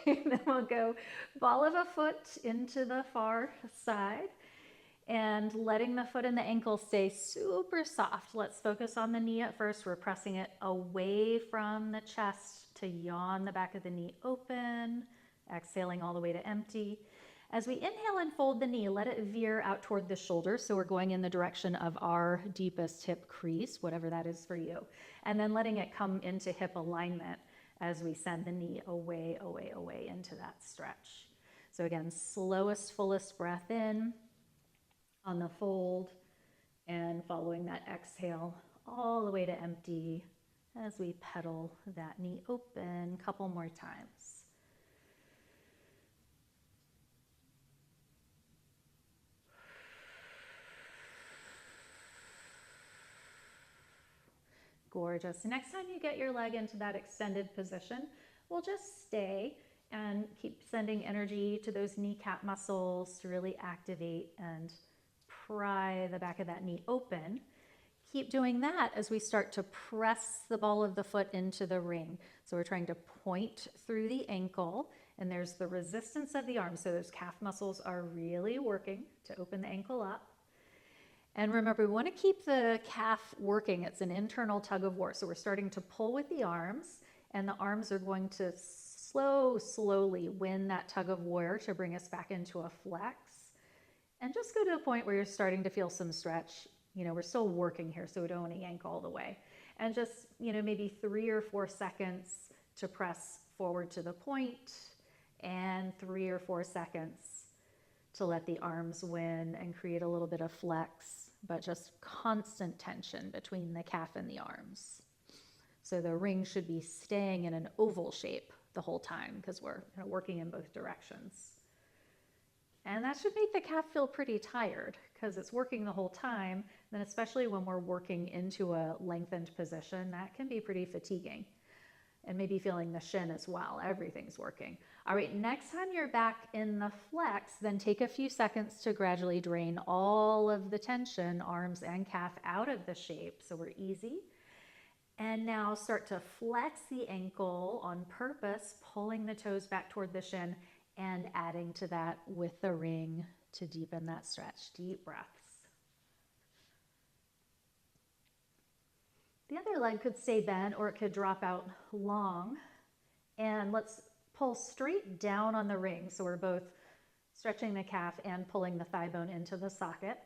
Then we'll go ball of a foot into the far side and letting the foot and the ankle stay super soft. Let's focus on the knee at first. We're pressing it away from the chest to yawn the back of the knee open, exhaling all the way to empty. As we inhale and fold the knee, let it veer out toward the shoulder. So we're going in the direction of our deepest hip crease, whatever that is for you. And then letting it come into hip alignment as we send the knee away, away, away into that stretch. So again, slowest, fullest breath in on the fold and following that exhale all the way to empty as we pedal that knee open a couple more times. Gorgeous. Next time you get your leg into that extended position, we'll just stay and keep sending energy to those kneecap muscles to really activate and pry the back of that knee open. Keep doing that as we start to press the ball of the foot into the ring. So we're trying to point through the ankle, and there's the resistance of the arm. So those calf muscles are really working to open the ankle up. And remember, we want to keep the calf working. It's an internal tug of war. So we're starting to pull with the arms, and the arms are going to slowly win that tug of war to bring us back into a flex. And just go to a point where you're starting to feel some stretch. You know, we're still working here, so we don't want to yank all the way. And just, you know, maybe 3 or 4 seconds to press forward to the point, and 3 or 4 seconds to let the arms win and create a little bit of flex, but just constant tension between the calf and the arms. So the ring should be staying in an oval shape the whole time because we're working in both directions. And that should make the calf feel pretty tired because it's working the whole time. Then especially when we're working into a lengthened position, that can be pretty fatiguing. And maybe feeling the shin as well. Everything's working. All right, next time you're back in the flex, then take a few seconds to gradually drain all of the tension, arms and calf, out of the shape. So we're easy. And now start to flex the ankle on purpose, pulling the toes back toward the shin and adding to that with the ring to deepen that stretch. Deep breaths. The other leg could stay bent or it could drop out long. And let's pull straight down on the ring. So we're both stretching the calf and pulling the thigh bone into the socket.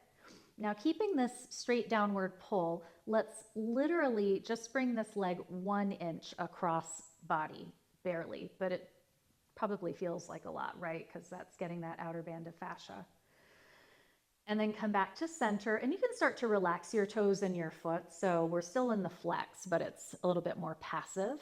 Now, keeping this straight downward pull, let's literally just bring this leg 1 inch across body, barely, but it probably feels like a lot, right? Because that's getting that outer band of fascia. And then come back to center, and you can start to relax your toes and your foot. So we're still in the flex, but it's a little bit more passive.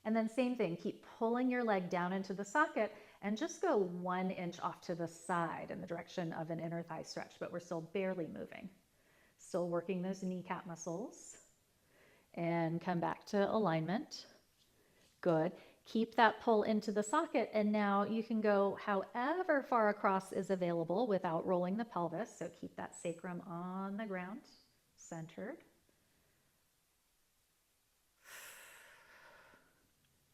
And then same thing, keep pulling your leg down into the socket and just go 1 inch off to the side in the direction of an inner thigh stretch, but we're still barely moving. Still working those kneecap muscles. And come back to alignment. Good. Keep that pull into the socket, and now you can go however far across is available without rolling the pelvis. So keep that sacrum on the ground, centered.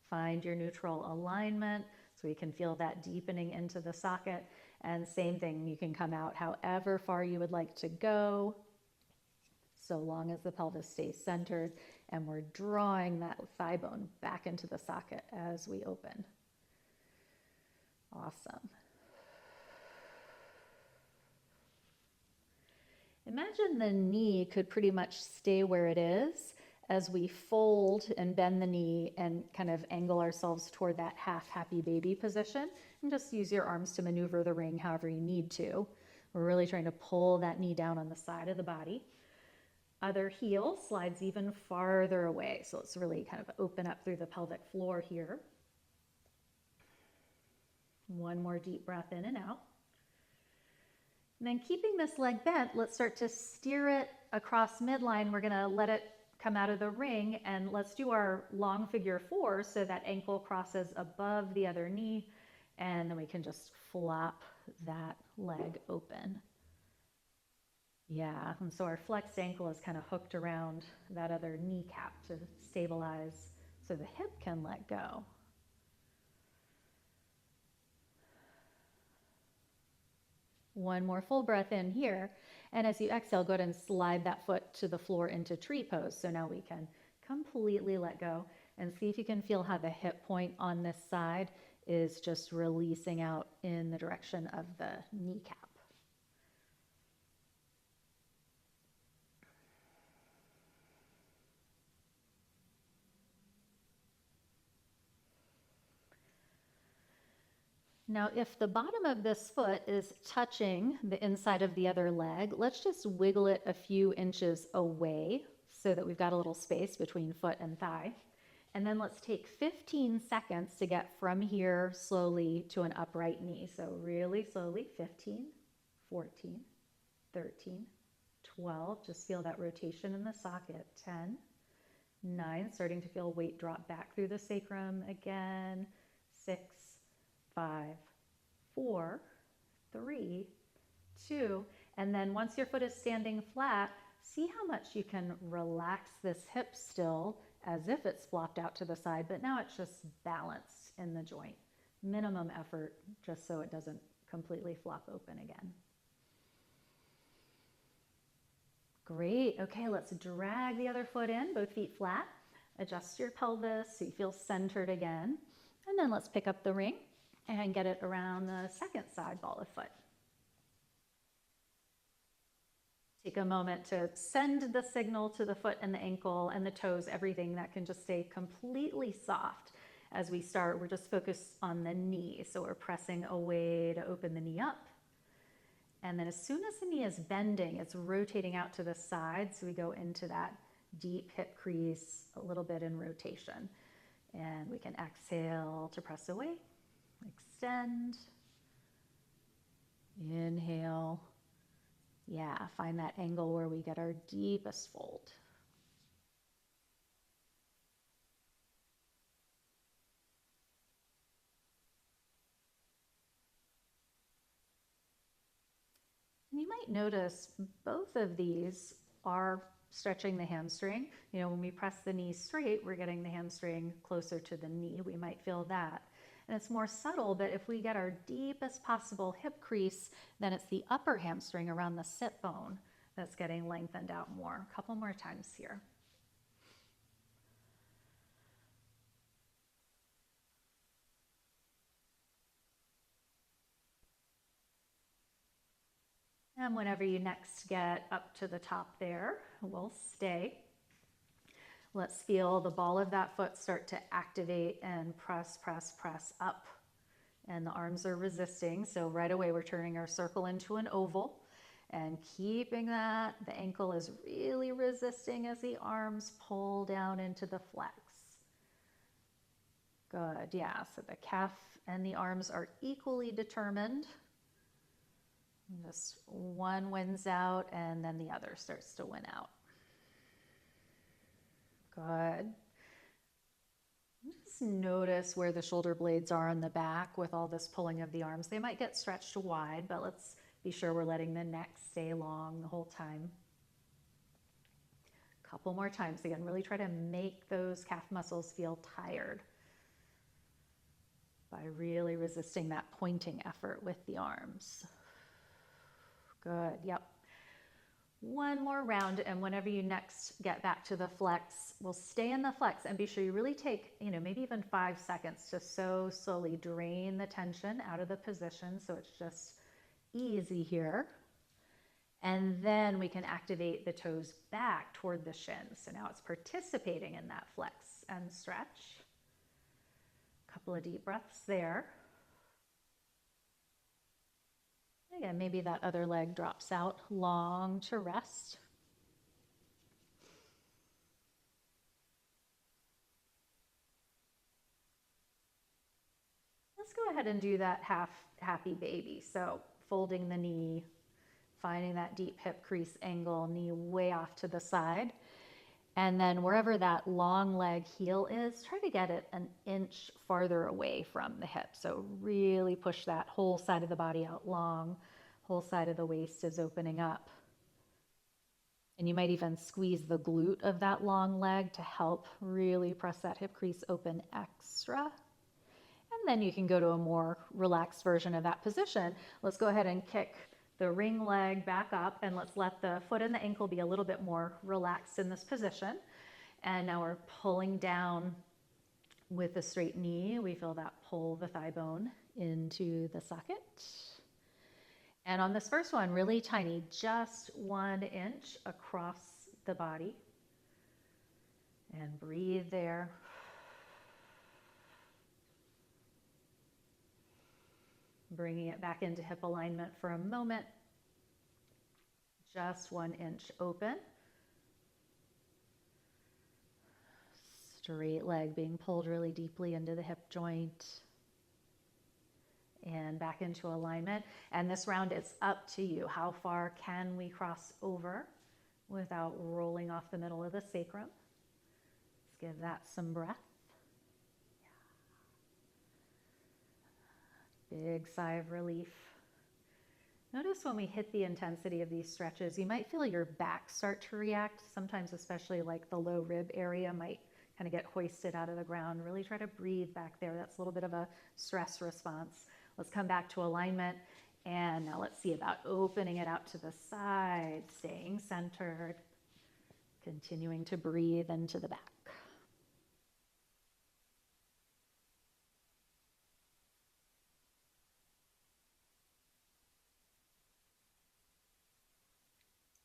Find your neutral alignment so we can feel that deepening into the socket. And same thing, you can come out however far you would like to go, so long as the pelvis stays centered and we're drawing that thigh bone back into the socket as we open. Awesome. Imagine the knee could pretty much stay where it is as we fold and bend the knee and kind of angle ourselves toward that half happy baby position. And just use your arms to maneuver the ring however you need to. We're really trying to pull that knee down on the side of the body. Other heel slides even farther away. So let's really kind of open up through the pelvic floor here. One more deep breath in and out. And then keeping this leg bent, let's start to steer it across midline. We're gonna let it come out of the ring, and let's do our long figure 4 so that ankle crosses above the other knee, and then we can just flop that leg open. Yeah, and so our flexed ankle is kind of hooked around that other kneecap to stabilize so the hip can let go. One more full breath in here. And as you exhale, go ahead and slide that foot to the floor into tree pose. So now we can completely let go and see if you can feel how the hip point on this side is just releasing out in the direction of the kneecap. Now, if the bottom of this foot is touching the inside of the other leg, let's just wiggle it a few inches away so that we've got a little space between foot and thigh. And then let's take 15 seconds to get from here slowly to an upright knee. So really slowly, 15, 14, 13, 12. Just feel that rotation in the socket. 10, 9, starting to feel weight drop back through the sacrum again. 6, 5, 4, 3, 2, and then once your foot is standing flat, see how much you can relax this hip still as if it's flopped out to the side, but now it's just balanced in the joint. Minimum effort just so it doesn't completely flop open again. Great. Okay, let's drag the other foot in, both feet flat. Adjust your pelvis so you feel centered again. And then let's pick up the ring and get it around the second side ball of foot. Take a moment to send the signal to the foot and the ankle and the toes, everything that can just stay completely soft. As we start, we're just focused on the knee. So we're pressing away to open the knee up. And then as soon as the knee is bending, it's rotating out to the side. So we go into that deep hip crease, a little bit in rotation. And we can exhale to press away. Extend, inhale. Yeah, find that angle where we get our deepest fold. You might notice both of these are stretching the hamstring. You know, when we press the knee straight, we're getting the hamstring closer to the knee. We might feel that. And it's more subtle, but if we get our deepest possible hip crease, then it's the upper hamstring around the sit bone that's getting lengthened out more. A couple more times here. And whenever you next get up to the top there, we'll stay. Let's feel the ball of that foot start to activate and press, press, press up. And the arms are resisting. So right away we're turning our circle into an oval and keeping that. The ankle is really resisting as the arms pull down into the flex. Good, yeah, so the calf and the arms are equally determined. Just one wins out and then the other starts to win out. Good. Just notice where the shoulder blades are on the back with all this pulling of the arms. They might get stretched wide, but let's be sure we're letting the neck stay long the whole time. A couple more times. Again, really try to make those calf muscles feel tired by really resisting that pointing effort with the arms. Good, yep. One more round, and whenever you next get back to the flex, we'll stay in the flex and be sure you really take, maybe even 5 seconds to so slowly drain the tension out of the position so it's just easy here. And then we can activate the toes back toward the shins. So now it's participating in that flex and stretch. A couple of deep breaths there. Again, maybe that other leg drops out long to rest. Let's go ahead and do that half happy baby. So folding the knee, finding that deep hip crease angle, knee way off to the side. And then wherever that long leg heel is, try to get it an inch farther away from the hip. So really push that whole side of the body out long. Whole side of the waist is opening up. And you might even squeeze the glute of that long leg to help really press that hip crease open extra. And then you can go to a more relaxed version of that position. Let's go ahead and kick the ring leg back up, and let's let the foot and the ankle be a little bit more relaxed in this position. And now we're pulling down with the straight knee. We feel that pull the thigh bone into the socket. And on this first one, really tiny, just 1 inch across the body. And breathe there. Bringing it back into hip alignment for a moment. Just 1 inch open. Straight leg being pulled really deeply into the hip joint. And back into alignment. And this round, it's up to you. How far can we cross over without rolling off the middle of the sacrum? Let's give that some breath. Big sigh of relief. Notice when we hit the intensity of these stretches, you might feel your back start to react. Sometimes, especially like the low rib area might kind of get hoisted out of the ground. Really try to breathe back there. That's a little bit of a stress response. Let's come back to alignment. And now let's see about opening it out to the side, staying centered, continuing to breathe into the back.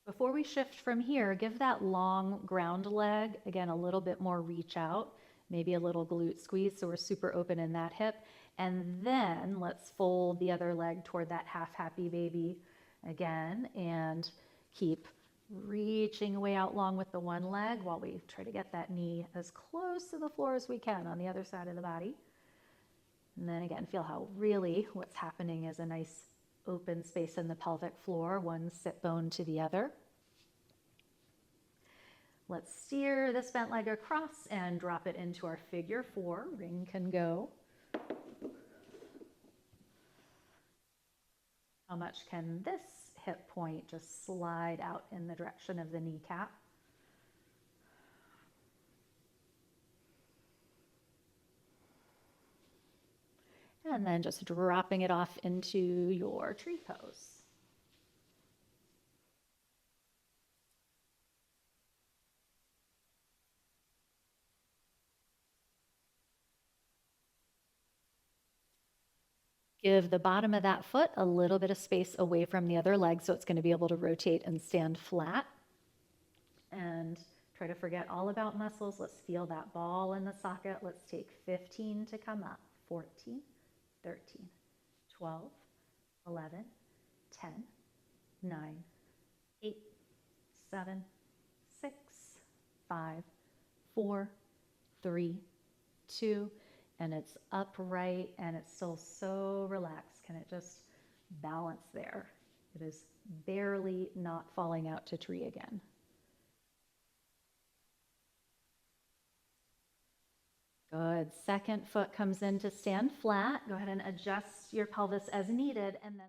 Before we shift from here, give that long ground leg, again, a little bit more reach out, maybe a little glute squeeze so we're super open in that hip. And then let's fold the other leg toward that half happy baby again and keep reaching way out long with the one leg while we try to get that knee as close to the floor as we can on the other side of the body. And then again, feel how really what's happening is a nice open space in the pelvic floor, one sit bone to the other. Let's steer this bent leg across and drop it into our figure 4. Ring can go. How much can this hip point just slide out in the direction of the kneecap? And then just dropping it off into your tree pose. Give the bottom of that foot a little bit of space away from the other leg so it's going to be able to rotate and stand flat. And try to forget all about muscles. Let's feel that ball in the socket. Let's take 15 to come up. 14, 13, 12, 11, 10, 9, 8, 7, 6, 5, 4, 3, 2, and it's upright and it's still so relaxed. Can it just balance there? It is barely not falling out to tree again. Good. Second foot comes in to stand flat. Go ahead and adjust your pelvis as needed, and then